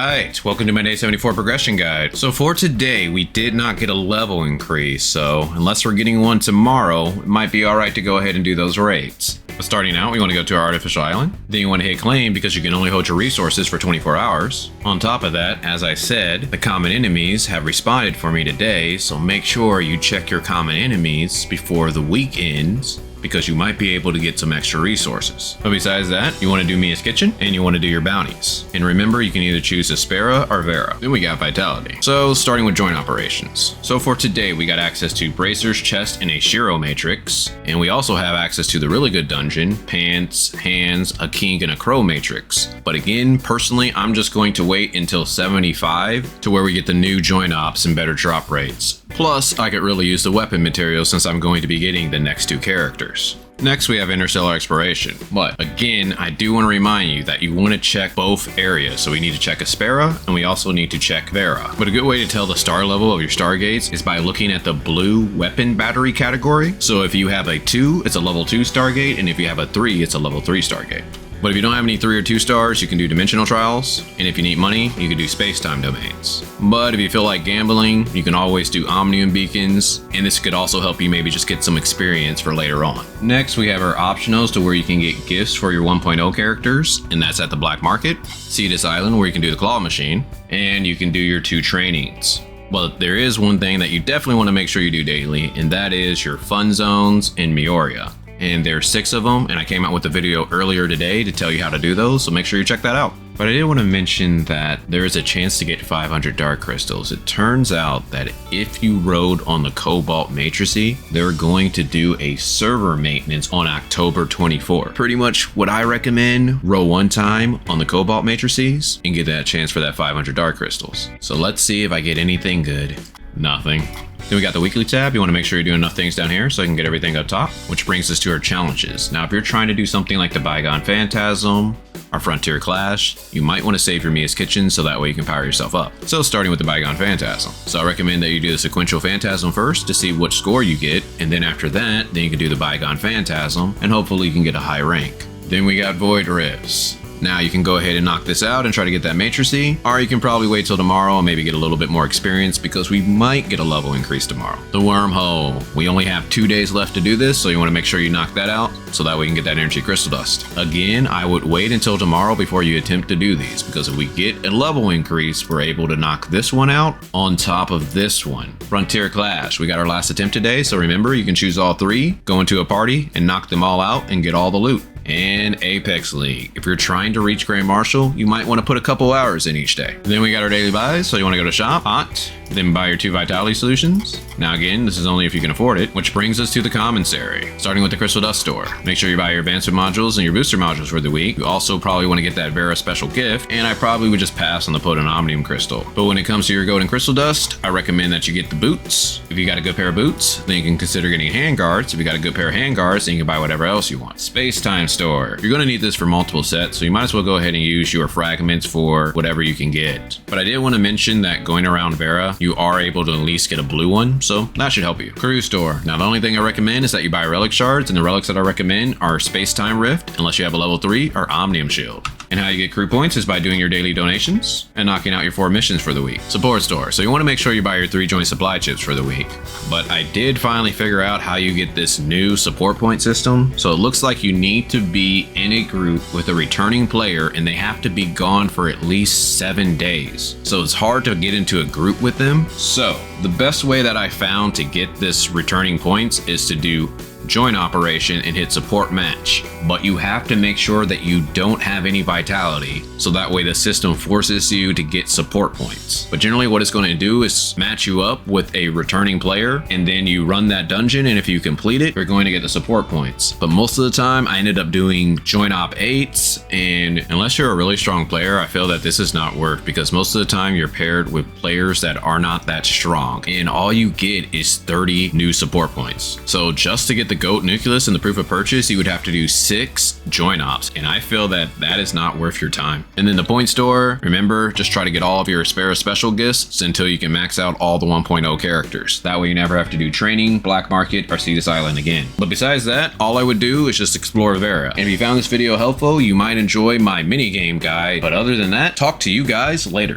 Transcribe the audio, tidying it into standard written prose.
Alright, welcome to my day 74 progression guide. So for today, we did not get a level increase, so unless we're getting one tomorrow, it might be alright to go ahead and do those raids. But starting out, we want to go to our artificial island. Then you want to hit claim because you can only hold your resources for 24 hours. On top of that, as I said, the common enemies have responded for me today, so make sure you check your common enemies before the week ends, because you might be able to get some extra resources. But besides that, you want to do Mia's Kitchen and you want to do your bounties. And remember, you can either choose Aspera or Vera. Then we got Vitality. So starting with joint operations. So for today, we got access to Bracer's Chest and a Shiro Matrix. And we also have access to the really good dungeon, Pants, Hands, a King, and a Crow Matrix. But again, personally, I'm just going to wait until 75 to where we get the new joint ops and better drop rates. Plus, I could really use the weapon material since I'm going to be getting the next two characters. Next, we have Interstellar Exploration. But again, I do want to remind you that you want to check both areas. So we need to check Aspera and we also need to check Vera. But a good way to tell the star level of your Stargates is by looking at the blue weapon battery category. So if you have a 2, it's a level 2 Stargate, and if you have a 3, it's a level 3 Stargate. But if you don't have any 3 or 2 stars, you can do Dimensional Trials, and if you need money, you can do Space-Time Domains. But if you feel like gambling, you can always do Omnium Beacons, and this could also help you maybe just get some experience for later on. Next, we have our optionals to where you can get gifts for your 1.0 characters, and that's at the Black Market, Cetus Island where you can do the Claw Machine, and you can do your 2 trainings. Well, there is one thing that you definitely want to make sure you do daily, and that is your Fun Zones in Mioria. And there's 6 of them, and I came out with a video earlier today to tell you how to do those, so make sure you check that out. But I did want to mention that there is a chance to get 500 Dark Crystals. It turns out that if you rode on the Cobalt Matrices, they're going to do a server maintenance on October 24. Pretty much what I recommend, row one time on the Cobalt Matrices and get that chance for that 500 Dark Crystals. So let's see if I get anything good. Nothing. Then we got the weekly tab. You want to make sure you're doing enough things down here so I can get everything up top, which brings us to our challenges. Now, if you're trying to do something like the Bygone Phantasm or Frontier Clash, you might want to save your Mia's Kitchen so that way you can power yourself up. So starting with the Bygone Phantasm. So I recommend that you do the Sequential Phantasm first to see what score you get, and then after that, then you can do the Bygone Phantasm and hopefully you can get a high rank. Then we got Void Rifts. Now you can go ahead and knock this out and try to get that Matrice, or you can probably wait till tomorrow and maybe get a little bit more experience because we might get a level increase tomorrow. The Wormhole. We only have 2 days left to do this, so you want to make sure you knock that out so that way you can get that Energy Crystal Dust. Again, I would wait until tomorrow before you attempt to do these, because if we get a level increase, we're able to knock this one out on top of this one. Frontier Clash. We got our last attempt today, so remember you can choose all 3, go into a party and knock them all out and get all the loot. And Apex League. If you're trying to reach Grand Marshal, you might want to put a couple hours in each day. Then we got our daily buys, so you want to go to shop, hot, then buy your 2 Vitality Solutions. Now again, this is only if you can afford it, which brings us to the commissary, starting with the Crystal Dust store. Make sure you buy your advancement modules and your booster modules for the week. You also probably want to get that Vera special gift, and I probably would just pass on the Potent Omnium Crystal. But when it comes to your Golden Crystal Dust, I recommend that you get the boots. If you got a good pair of boots, then you can consider getting handguards. If you got a good pair of handguards, then you can buy whatever else you want. Space Time store. You're going to need this for multiple sets, so you might as well go ahead and use your fragments for whatever you can get. But I did want to mention that going around Vera, you are able to at least get a blue one, so that should help you. Crew store. Now the only thing I recommend is that you buy relic shards, and the relics that I recommend are Space Time Rift, unless you have a level 3, or Omnium Shield. And how you get crew points is by doing your daily donations and knocking out your 4 missions for the week. Support store. So you want to make sure you buy your 3 joint supply chips for the week. But I did finally figure out how you get this new support point system. So it looks like you need to be in a group with a returning player and they have to be gone for at least 7 days. So it's hard to get into a group with them. So the best way that I found to get this returning points is to do joint operation and hit support match, but you have to make sure that you don't have any vitality, so that way the system forces you to get support points. But generally what it's going to do is match you up with a returning player, and then you run that dungeon, and if you complete it, you're going to get the support points. But most of the time I ended up doing joint op 8s, and unless you're a really strong player, I feel that this is not worth, because most of the time you're paired with players that are not that strong, and all you get is 30 new support points. So just to get the Goat Nucleus and the proof of purchase, you would have to do 6 joint ops, and I feel that that is not worth your time. And then the point store, remember, just try to get all of your Aspera special gifts until you can max out all the 1.0 characters. That way you never have to do training, Black Market, or Cetus Island again. But besides that, all I would do is just explore Vera. And if you found this video helpful, you might enjoy my mini game guide. But other than that, talk to you guys later.